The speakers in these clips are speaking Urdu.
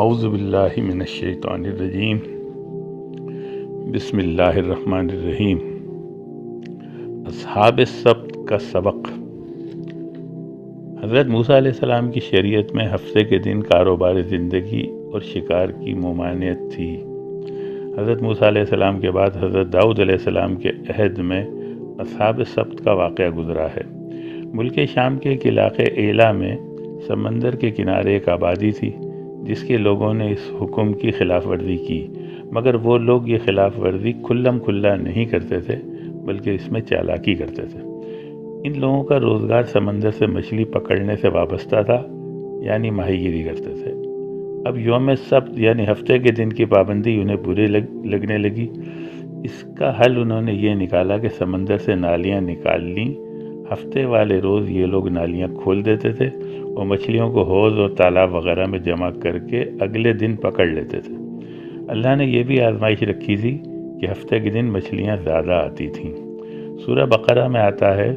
اعوذ باللہ من الشیطان الرجیم بسم اللہ الرحمن الرحیم۔ اصحاب السبت کا سبق۔ حضرت موسیٰ علیہ السلام کی شریعت میں ہفتے کے دن کاروبار زندگی اور شکار کی ممانعت تھی۔ حضرت موسیٰ علیہ السلام کے بعد حضرت داؤد علیہ السلام کے عہد میں اصحاب السبت کا واقعہ گزرا ہے۔ ملک شام کے ایک علاقے ایلا میں سمندر کے کنارے ایک آبادی تھی جس کے لوگوں نے اس حکم کی خلاف ورزی کی، مگر وہ لوگ یہ خلاف ورزی کھلم کھلا نہیں کرتے تھے بلکہ اس میں چالاکی کرتے تھے۔ ان لوگوں کا روزگار سمندر سے مچھلی پکڑنے سے وابستہ تھا، یعنی ماہی گیری کرتے تھے۔ اب یوم سبت یعنی ہفتے کے دن کی پابندی انہیں بری لگنے لگی۔ اس کا حل انہوں نے یہ نکالا کہ سمندر سے نالیاں نکال لیں۔ ہفتے والے روز یہ لوگ نالیاں کھول دیتے تھے اور مچھلیوں کو حوض اور تالاب وغیرہ میں جمع کر کے اگلے دن پکڑ لیتے تھے۔ اللہ نے یہ بھی آزمائش رکھی تھی کہ ہفتے کے دن مچھلیاں زیادہ آتی تھیں۔ سورہ بقرہ میں آتا ہے،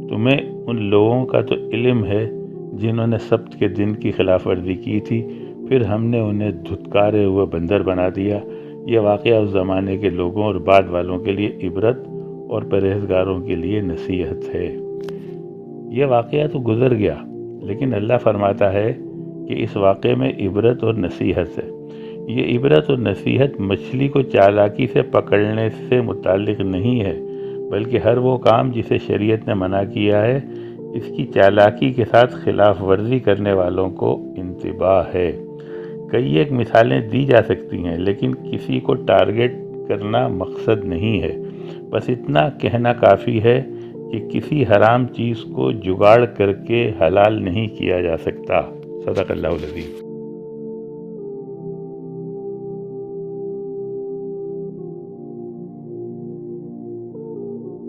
تمہیں ان لوگوں کا تو علم ہے جنہوں نے سبت کے دن کی خلاف ورزی کی تھی، پھر ہم نے انہیں دھتکارے ہوئے بندر بنا دیا۔ یہ واقعہ اس زمانے کے لوگوں اور بعد والوں کے لیے عبرت اور پرہیزگاروں کے لیے نصیحت ہے۔ یہ واقعہ تو گزر گیا، لیکن اللہ فرماتا ہے کہ اس واقعے میں عبرت اور نصیحت ہے۔ یہ عبرت اور نصیحت مچھلی کو چالاکی سے پکڑنے سے متعلق نہیں ہے، بلکہ ہر وہ کام جسے شریعت نے منع کیا ہے، اس کی چالاکی کے ساتھ خلاف ورزی کرنے والوں کو انتباہ ہے۔ کئی ایک مثالیں دی جا سکتی ہیں، لیکن کسی کو ٹارگٹ کرنا مقصد نہیں ہے۔ بس اتنا کہنا کافی ہے کہ کسی حرام چیز کو جگاڑ کر کے حلال نہیں کیا جا سکتا۔ صدق اللہ العظیم۔